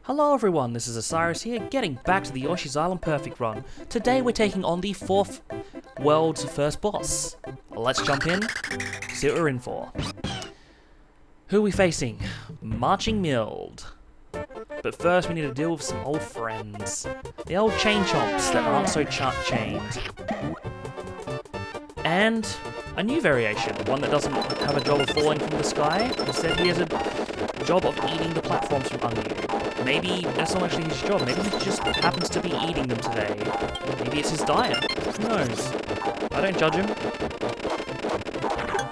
Hello everyone, this is Osiris here, getting back to the Yoshi's Island Perfect run. Today we're taking on the 4th world's first boss. Let's jump in, see what we're in for. Who are we facing? Marching Milde. But first we need to deal with some old friends. The old chain chomps that aren't so chained. And a new variation, one that doesn't have a job of falling from the sky. Instead he has a job of eating the platforms from under you. Maybe that's not actually his job, maybe he just happens to be eating them today. Maybe it's his diet, who knows? I don't judge him.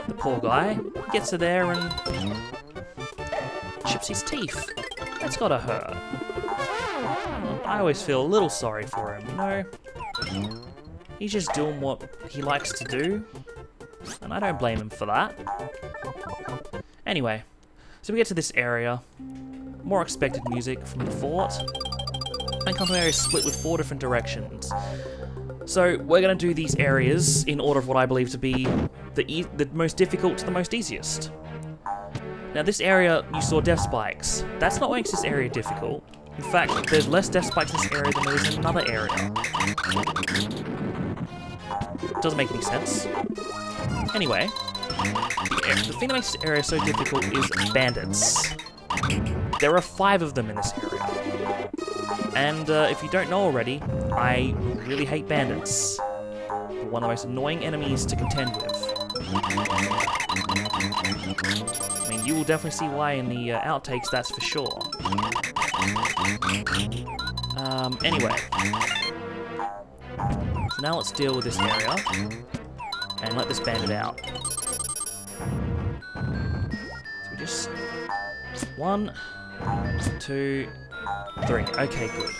The poor guy, he gets to there and chips his teeth. That's gotta hurt. I always feel a little sorry for him, you know? He's just doing what he likes to do, and I don't blame him for that. Anyway, so we get to this area. More expected music from the fort, and come to an area split with 4 different directions. So we're going to do these areas in order of what I believe to be the most difficult to the most easiest. Now this area, you saw death spikes. That's not what makes this area difficult. In fact, there's less death spikes in this area than there is in another area. Doesn't make any sense. Anyway, the thing that makes this area so difficult is bandits. There are 5 of them in this area. And if you don't know already, I really hate bandits. They're one of the most annoying enemies to contend with. I mean, you will definitely see why in the outtakes, that's for sure. Anyway. So now let's deal with this area. And let this bandit out. So we just... 1, 2, 3. Okay, good.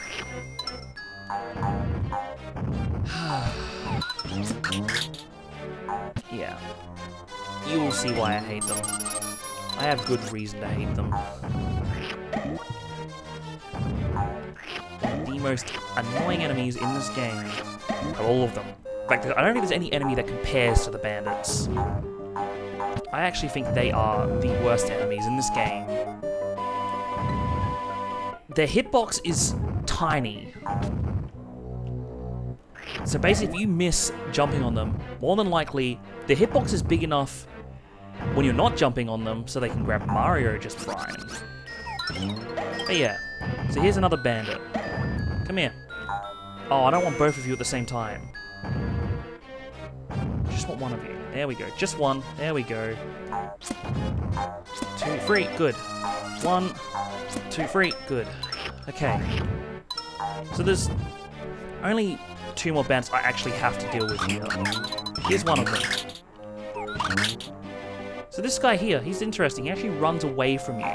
Yeah. You will see why I hate them. I have good reason to hate them. The most annoying enemies in this game are all of them. In fact, I don't think there's any enemy that compares to the bandits. I actually think they are the worst enemies in this game. Their hitbox is tiny. So basically, if you miss jumping on them, more than likely, their hitbox is big enough when you're not jumping on them so they can grab Mario just fine. But yeah, so here's another bandit. Come here. Oh, I don't want both of you at the same time. Just want one of you. There we go. Just one. There we go. 2, 3. Good. 1, 2, 3. Good. Okay. So there's only 2 more bandits I actually have to deal with here. Here's one of them. So this guy here, he's interesting. He actually runs away from you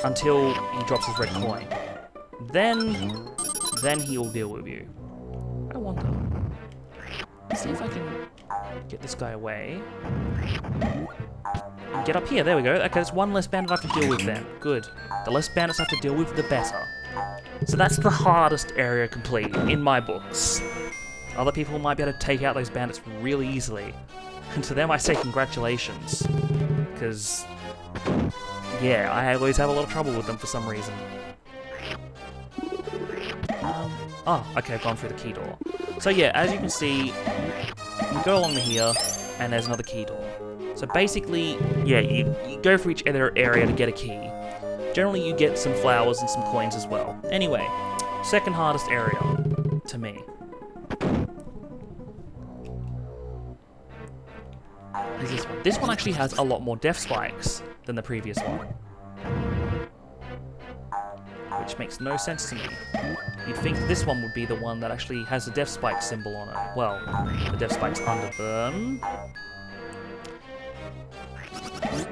until he drops his red coin. Then he'll deal with you. I wonder. Let's see if I can get this guy away. And get up here, there we go. Okay, there's one less bandit I have to deal with then. Good. The less bandits I have to deal with, the better. So that's the hardest area complete, in my books. Other people might be able to take out those bandits really easily. And to them I say congratulations. Because, yeah, I always have a lot of trouble with them for some reason. Okay, I've gone through the key door. So yeah, as you can see, you go along here, and there's another key door. So basically, yeah, you go for each other area to get a key. Generally, you get some flowers and some coins as well. Anyway, second hardest area, to me. Is this one. This one actually has a lot more death spikes than the previous one. Which makes no sense to me. You'd think this one would be the one that actually has the death spike symbol on it. Well, the death spike's under them.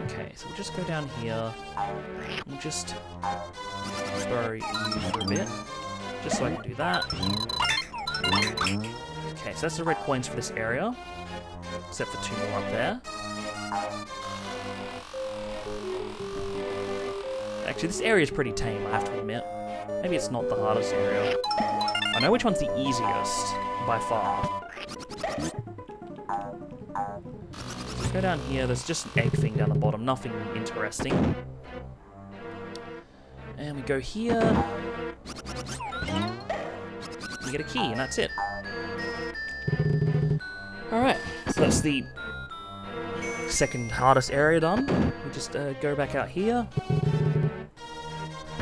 Okay, so we'll just go down here. We'll just bury you for a bit. Just so I can do that. Okay, so that's the red coins for this area. Except for 2 more up there. Actually, this area is pretty tame, I have to admit. Maybe it's not the hardest area. I know which one's the easiest, by far. Go down here, there's just an egg thing down the bottom, nothing interesting. And we go here. We get a key, and that's it. Alright, so that's the second hardest area done. We just go back out here.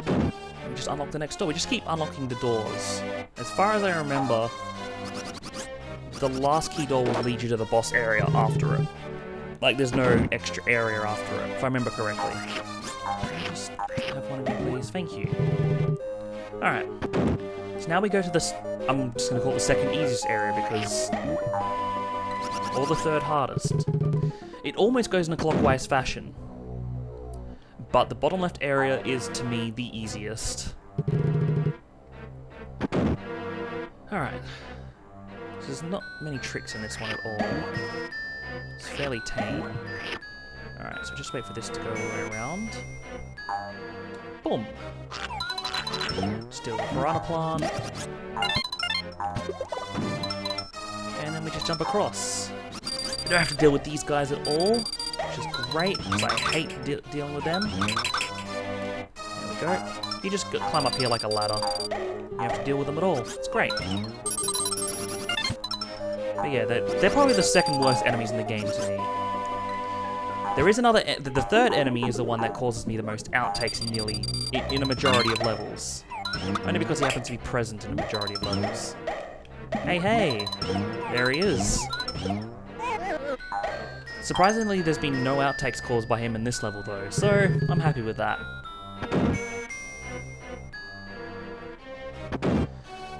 We just unlock the next door. We just keep unlocking the doors. As far as I remember, the last key door will lead you to the boss area after it. Like, there's no extra area after it, if I remember correctly. Just have one of you, please. Thank you. Alright. So now we go to this... I'm just going to call it the second easiest area because... or the third hardest. It almost goes in a clockwise fashion. But the bottom left area is, to me, the easiest. Alright. So there's not many tricks in this one at all. It's fairly tame. Alright, so just wait for this to go all the way around. Boom! Steal the piranha plant. And then we just jump across. We don't have to deal with these guys at all, which is great, because I hate dealing with them. There we go. You just climb up here like a ladder. You don't have to deal with them at all. It's great. But yeah, they're probably the second worst enemies in the game to me. There is another... the third enemy is the one that causes me the most outtakes in a majority of levels. Only because he happens to be present in a majority of levels. Hey, hey! There he is. Surprisingly, there's been no outtakes caused by him in this level though, so I'm happy with that.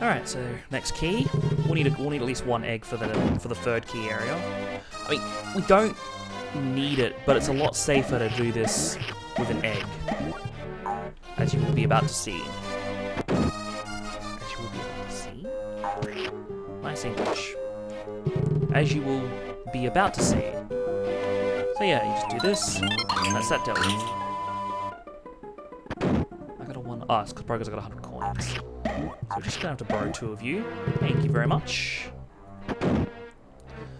Alright, so next key. We'll need at least one egg for the third key area. I mean, we don't need it, but it's a lot safer to do this with an egg. As you will be about to see. As you will be about to see? Nice English. As you will be about to see. So yeah, you just do this, and that's that dealt with. I got a one... oh, it's probably because I got 100 coins. So we're just gonna have to borrow 2 of you. Thank you very much. So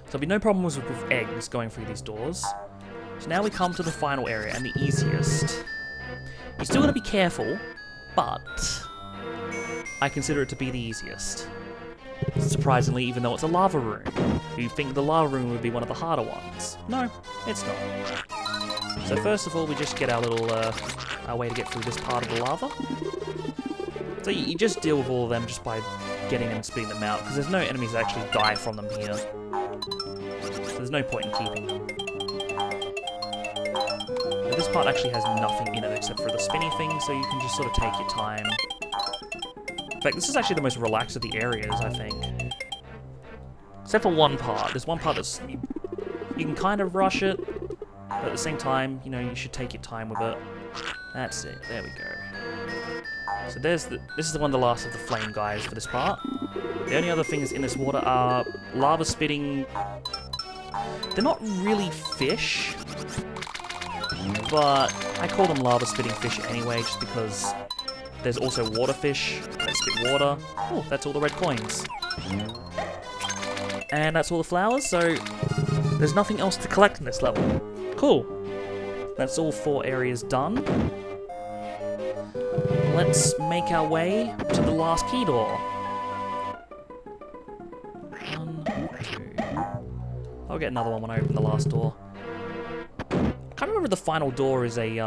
there'll be no problems with eggs going through these doors. So now we come to the final area, and the easiest. You're still gonna be careful, but I consider it to be the easiest. Surprisingly, even though it's a lava room. You'd think the lava room would be one of the harder ones. No, it's not. So first of all, we just get our little our way to get through this part of the lava. So you just deal with all of them just by getting them and spitting them out, because there's no enemies that actually die from them here. So there's no point in keeping them. But this part actually has nothing in it except for the spinny thing, so you can just sort of take your time. In fact, this is actually the most relaxed of the areas, I think. Except for one part. There's one part that's... you can kind of rush it, but at the same time, you know, you should take your time with it. That's it. There we go. So this is the one, the last of the flame guys for this part. The only other things in this water are lava spitting... they're not really fish, but I call them lava spitting fish anyway, just because there's also water fish that spit water. Oh, that's all the red coins. And that's all the flowers, so there's nothing else to collect in this level. Cool. That's all 4 areas done. Let's make our way to the last key door. 1, 2. I'll get another one when I open the last door. I can't remember if the final door is a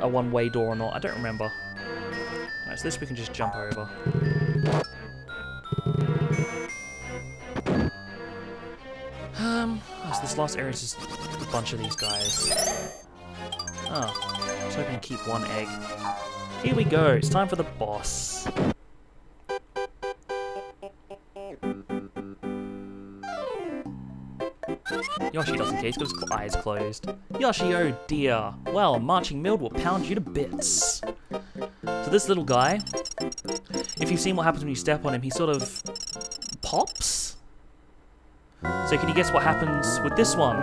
one-way door or not. I don't remember. Alright, so this we can just jump over. So this last area is just a bunch of these guys. Oh, I was hoping to keep 1 egg. Here we go, it's time for the boss. Yoshi doesn't care, he's got his eyes closed. Yoshi, oh dear. Well, marching Milde will pound you to bits. So this little guy, if you've seen what happens when you step on him, he sort of pops. So can you guess what happens with this one?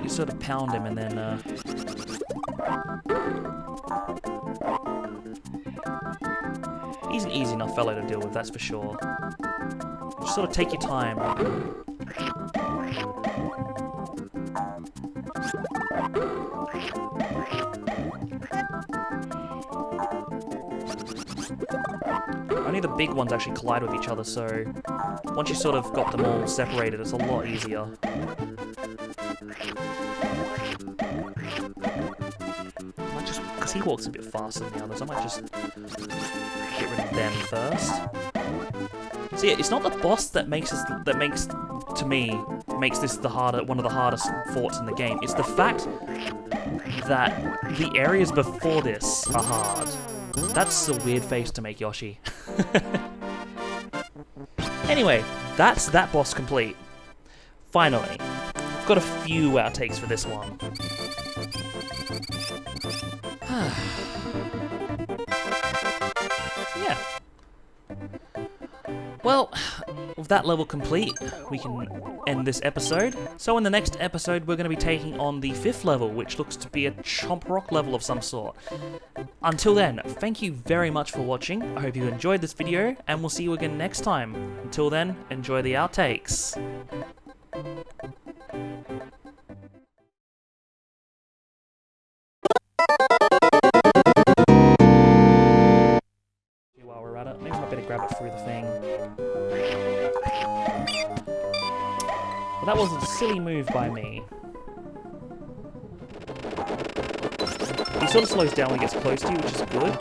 You sort of pound him and then he's an easy enough fellow to deal with, that's for sure. Just sort of take your time. Only the big ones actually collide with each other, so once you sort of got them all separated, it's a lot easier. I might just, because he walks a bit faster than the others, I might just get rid of them first. So yeah, it's not the boss that makes this, makes this one of the hardest forts in the game. It's the fact that the areas before this are hard. That's a weird face to make, Yoshi. Anyway, that's that boss complete. Finally. I've got a few outtakes for this one. Yeah. Well, with that level complete, we can end this episode. So in the next episode, we're going to be taking on the 5th level, which looks to be a chomp rock level of some sort. Until then, thank you very much for watching. I hope you enjoyed this video, and we'll see you again next time. Until then, enjoy the outtakes. While we're at it, maybe I better grab it through the thing. Well, that was a silly move by me. He sort of slows down when he gets close to you, which is good.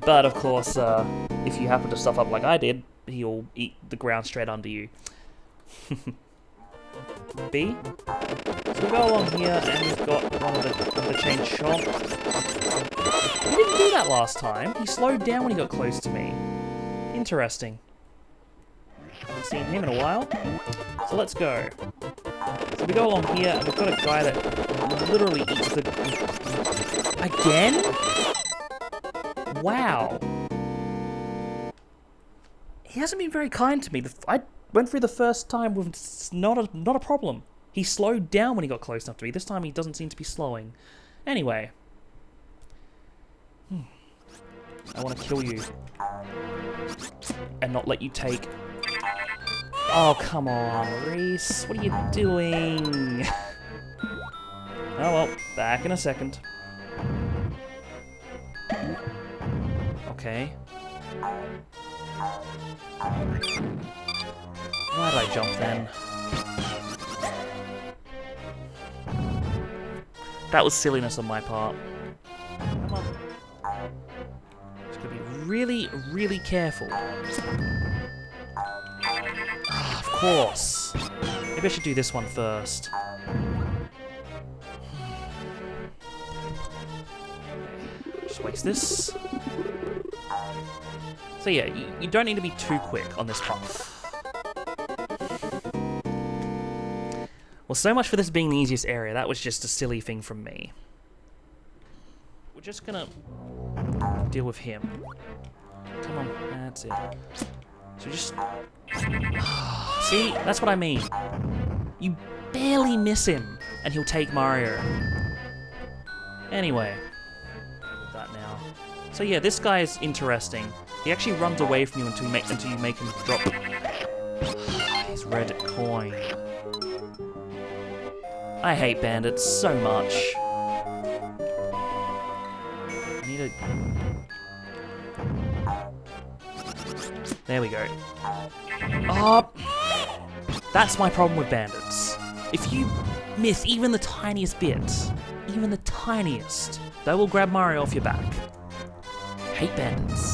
But of course, if you happen to stuff up like I did, he'll eat the ground straight under you. B. So we go along here, and we've got one of the chain chomp. He didn't do that last time. He slowed down when he got close to me. Interesting. Haven't seen him in a while. So let's go. So we go along here, and we've got a guy that literally eats the... Again? Wow. He hasn't been very kind to me. I went through the first time with not a problem. He slowed down when he got close enough to me. This time he doesn't seem to be slowing. Anyway. I want to kill you. And not let you take... Oh, come on, Reese. What are you doing? Oh well, back in a second. Okay. Why did I jump then? That was silliness on my part. Come on. Just gotta be really, really careful. Ah, of course. Maybe I should do this one first. Just waste this. So yeah, you don't need to be too quick on this path. Well, so much for this being the easiest area. That was just a silly thing from me. We're just gonna deal with him. Come on, that's it. So just... See? That's what I mean. You barely miss him, and he'll take Mario. Anyway. With that now. So yeah, this guy is interesting. He actually runs away from you until you make him drop his red coin. I hate bandits so much. I need to... There we go. Oh, that's my problem with bandits. If you miss even the tiniest bit, even the tiniest, they will grab Mario off your back. Hate bandits.